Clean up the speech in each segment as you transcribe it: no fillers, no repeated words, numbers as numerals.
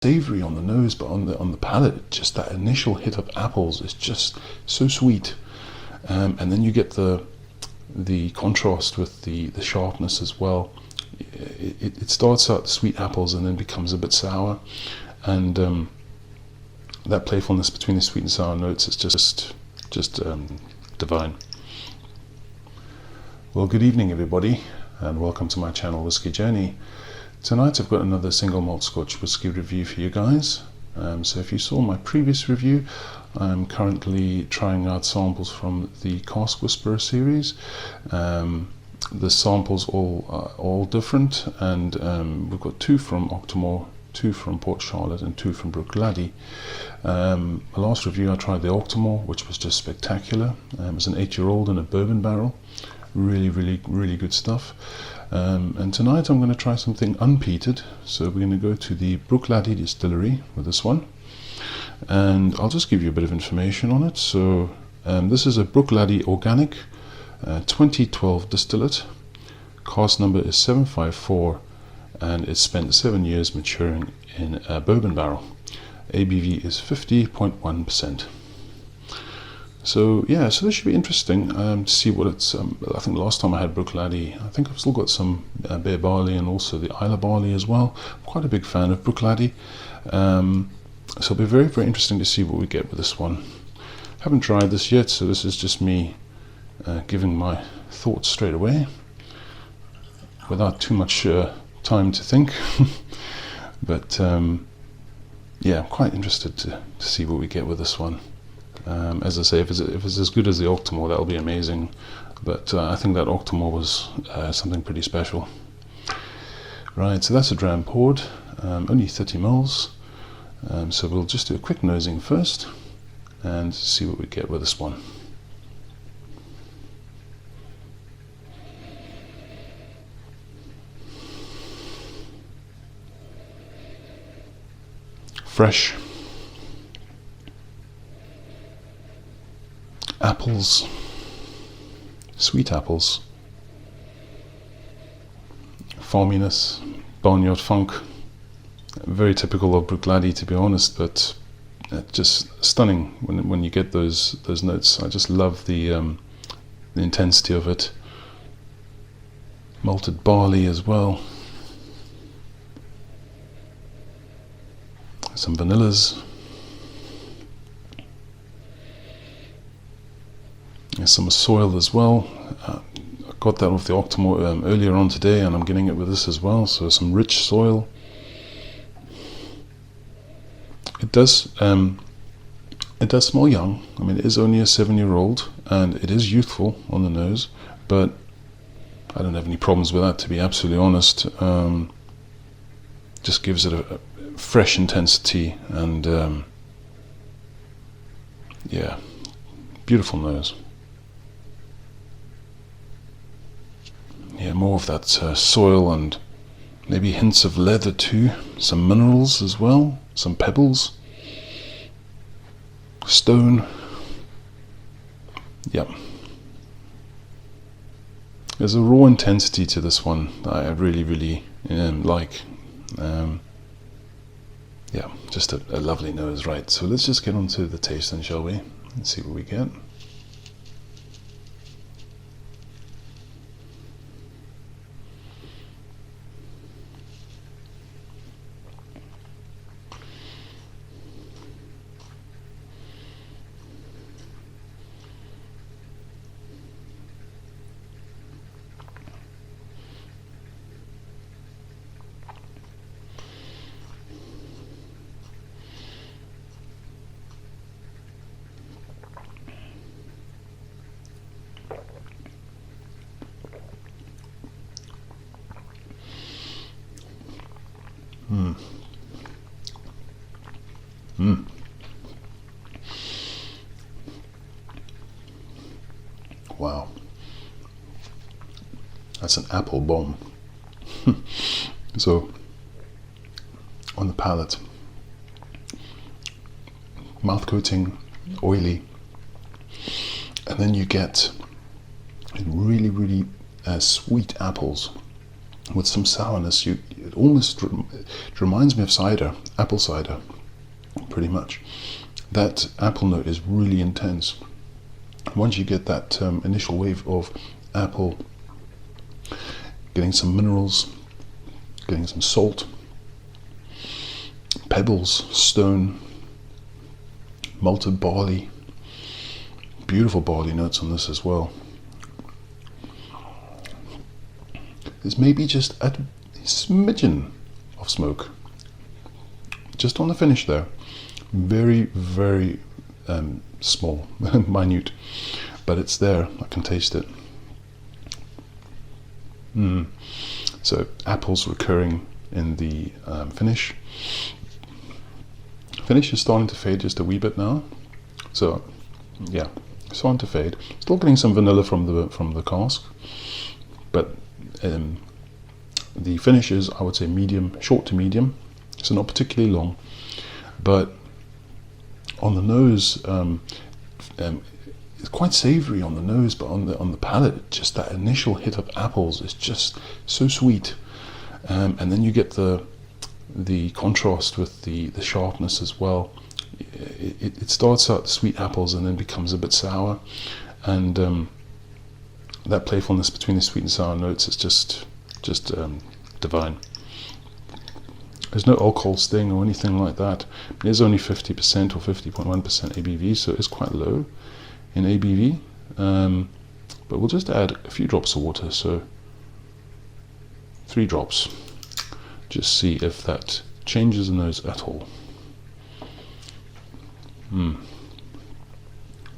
savory on the nose, but on the palate, just that initial hit of apples is just so sweet. And then you get the contrast with the sharpness as well. It starts out sweet apples and then becomes a bit sour, and that playfulness between the sweet and sour notes is just divine. Well, good evening everybody, and welcome to my channel Whiskey Journey. Tonight I've got another single malt Scotch whisky review for you guys. So if you saw my previous review, I'm currently trying out samples from the Cask Whisperer series. The samples all different, and we've got 2 from Octomore, 2 from Port Charlotte, and 2 from Bruichladdich. My last review I tried the Octomore, which was just spectacular. It was an 8-year-old in a bourbon barrel. Really good stuff. And tonight I'm going to try something unpeated, so we're going to go to the Bruichladdich distillery with this one, and I'll just give you a bit of information on it. So this is a Bruichladdich organic 2012 distillate. Cask number is 754, and it's spent 7 years maturing in a bourbon barrel. ABV is 50.1%. So yeah, so this should be interesting to see what it's. I think last time I had Bruichladdich, I think I've still got some bare barley and also the Isla barley as well. I'm quite a big fan of Bruichladdich, so it'll be very interesting to see what we get with this one. Haven't tried this yet, so this is just me giving my thoughts straight away without too much time to think. But yeah, I'm quite interested to see what we get with this one. As I say, if it's as good as the Octomore, that'll be amazing. But I think that Octomore was something pretty special. Right, so that's a dram poured, only 30 mils. So we'll just do a quick nosing first and see what we get with this one. Fresh. Apples, sweet apples, farminess, barnyard funk, very typical of Bruichladdich to be honest, but just stunning when you get those notes. I just love the intensity of it. Malted barley as well, some vanillas. Some soil as well. I got that off the Octomore earlier on today, and I'm getting it with this as well. So some rich soil. It does smell young. I mean, it is only a 7-year-old, and it is youthful on the nose, but I don't have any problems with that, to be absolutely honest. Just gives it a fresh intensity, and yeah, beautiful nose. Yeah, more of that soil and maybe hints of leather too. Some minerals as well, some pebbles, stone. Yep. There's a raw intensity to this one that I really like. Yeah, just a lovely nose, right? So let's just get on to the taste then, shall we? Let's see what we get. Wow, that's an apple bomb. So on the palate, mouth coating, oily, and then you get really sweet apples with some sourness. It reminds me of cider, apple cider, pretty much. That apple note is really intense. Once you get that initial wave of apple, getting some minerals, getting some salt, pebbles, stone, malted barley, beautiful barley notes on this as well. There's maybe just a smidgen of smoke just on the finish there. Very, very small, minute, but it's there. I can taste it. So apples recurring in the finish. Finish is starting to fade just a wee bit now. So yeah, starting to fade. Still getting some vanilla from the cask, but the finish is, I would say, medium, short to medium. So not particularly long, but on the nose, it's quite savoury on the nose, but on the palate, just that initial hit of apples is just so sweet, and then you get the contrast with the sharpness as well. It starts out sweet apples and then becomes a bit sour, and that playfulness between the sweet and sour notes is just divine. There's no alcohol sting or anything like that. It is only 50% or 50.1% ABV, so it's quite low in ABV. But we'll just add a few drops of water, so 3 drops. Just see if that changes the nose at all.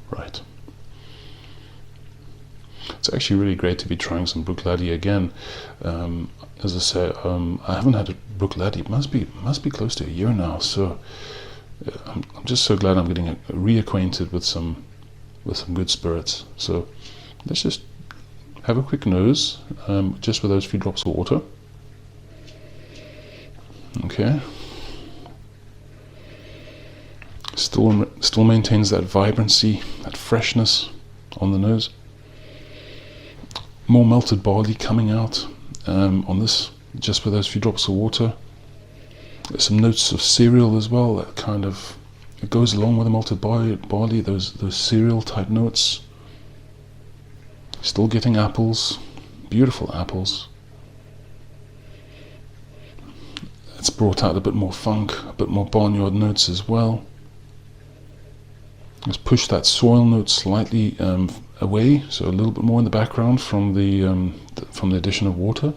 Right. It's actually really great to be trying some Bruichladdich again. As I say, I haven't had a Bruichladdich. It must be close to a year now. So I'm just so glad I'm getting reacquainted with some good spirits. So let's just have a quick nose, just with those few drops of water. Okay. Still maintains that vibrancy, that freshness on the nose. More melted barley coming out on this, just with those few drops of water. There's some notes of cereal as well. That kind of, it goes along with the malted barley. Those cereal type notes. Still getting apples, beautiful apples. It's brought out a bit more funk, a bit more barnyard notes as well. Let's push that soil note slightly away, so a little bit more in the background from the addition of water.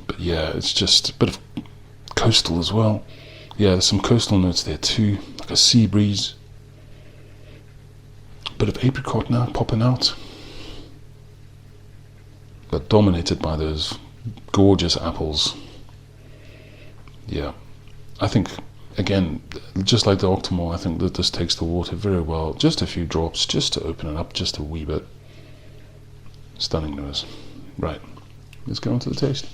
But yeah, it's just a bit of coastal as well. Yeah, there's some coastal notes there too, like a sea breeze. Bit of apricot now popping out, but dominated by those gorgeous apples. Yeah, I think, again, just like the Octomore, I think that this takes the water very well. Just a few drops, just to open it up just a wee bit. Stunning nose. Right, let's go on to the taste.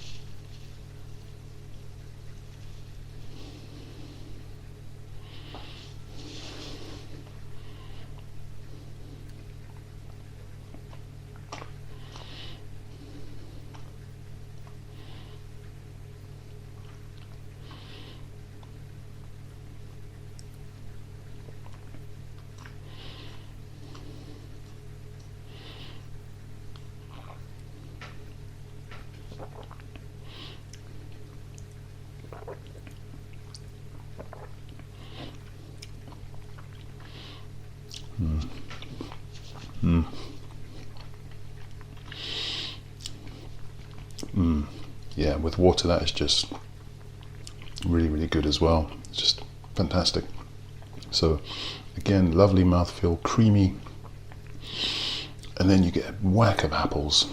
Yeah, with water that is just really, really good as well. It's just fantastic. So again, lovely mouthfeel, creamy, and then you get a whack of apples,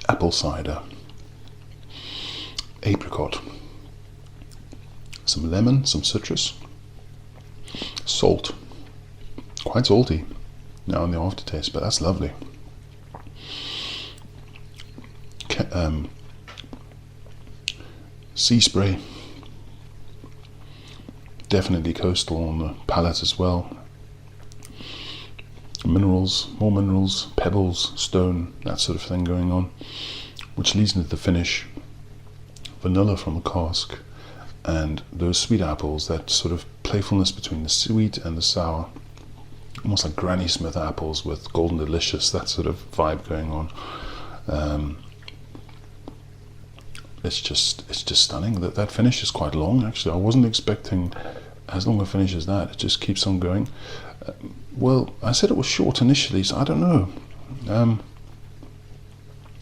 apple cider, apricot, some lemon, some citrus, salt, quite salty now in the aftertaste, but that's lovely. Sea spray, definitely coastal on the palate as well. Minerals, more minerals, pebbles, stone, that sort of thing going on. which leads into the finish. Vanilla from the cask, and those sweet apples, that sort of playfulness between the sweet and the sour, almost like Granny Smith apples with golden delicious, that sort of vibe going on. It's just stunning. That finish is quite long, actually. I wasn't expecting as long a finish as that. It just keeps on going. Well, I said it was short initially, so I don't know. I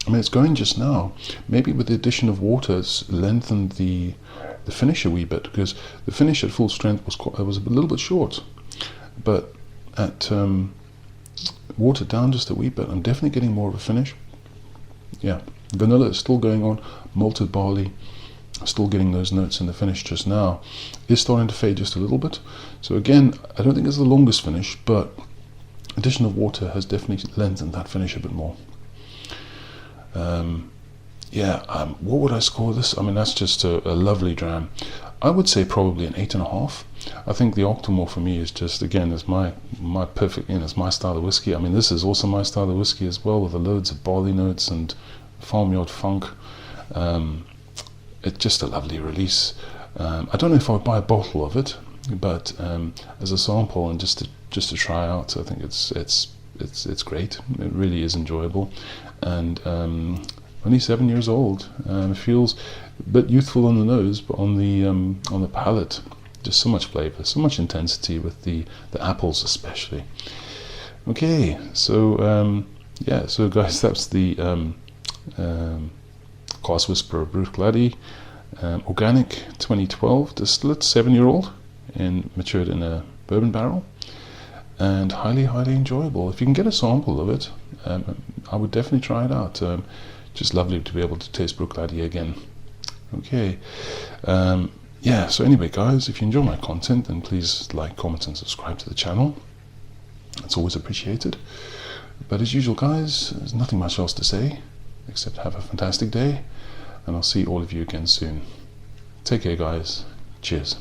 mean, it's going just now. Maybe with the addition of water, it's lengthened the finish a wee bit, because the finish at full strength was a little bit short. But at watered down just a wee bit, I'm definitely getting more of a finish. Yeah, vanilla is still going on. Malted barley, still getting those notes in the finish just now. It's starting to fade just a little bit. So again, I don't think it's the longest finish, but addition of water has definitely lengthened that finish a bit more. What would I score this? I mean, that's just a lovely dram. I would say probably an 8.5. I think the Octomore for me is just, again, it's my perfect, it's my style of whiskey. I mean, this is also my style of whiskey as well, with the loads of barley notes and farmyard funk. It's just a lovely release. I don't know if I would buy a bottle of it, but as a sample and just to try out, I think it's great. It really is enjoyable, and only 7 years old. It feels a bit youthful on the nose, but on the palate, just so much flavour, so much intensity with the apples especially. Okay, so so guys, that's the Cask Whisperer Bruichladdich, organic 2012 distillate, 7-year-old, and matured in a bourbon barrel, and highly enjoyable. If you can get a sample of it, I would definitely try it out. Just lovely to be able to taste Bruichladdich again. Okay, so anyway guys, if you enjoy my content, then please like, comment and subscribe to the channel. It's always appreciated. But as usual guys, there's nothing much else to say except have a fantastic day, and I'll see all of you again soon. Take care guys. Cheers.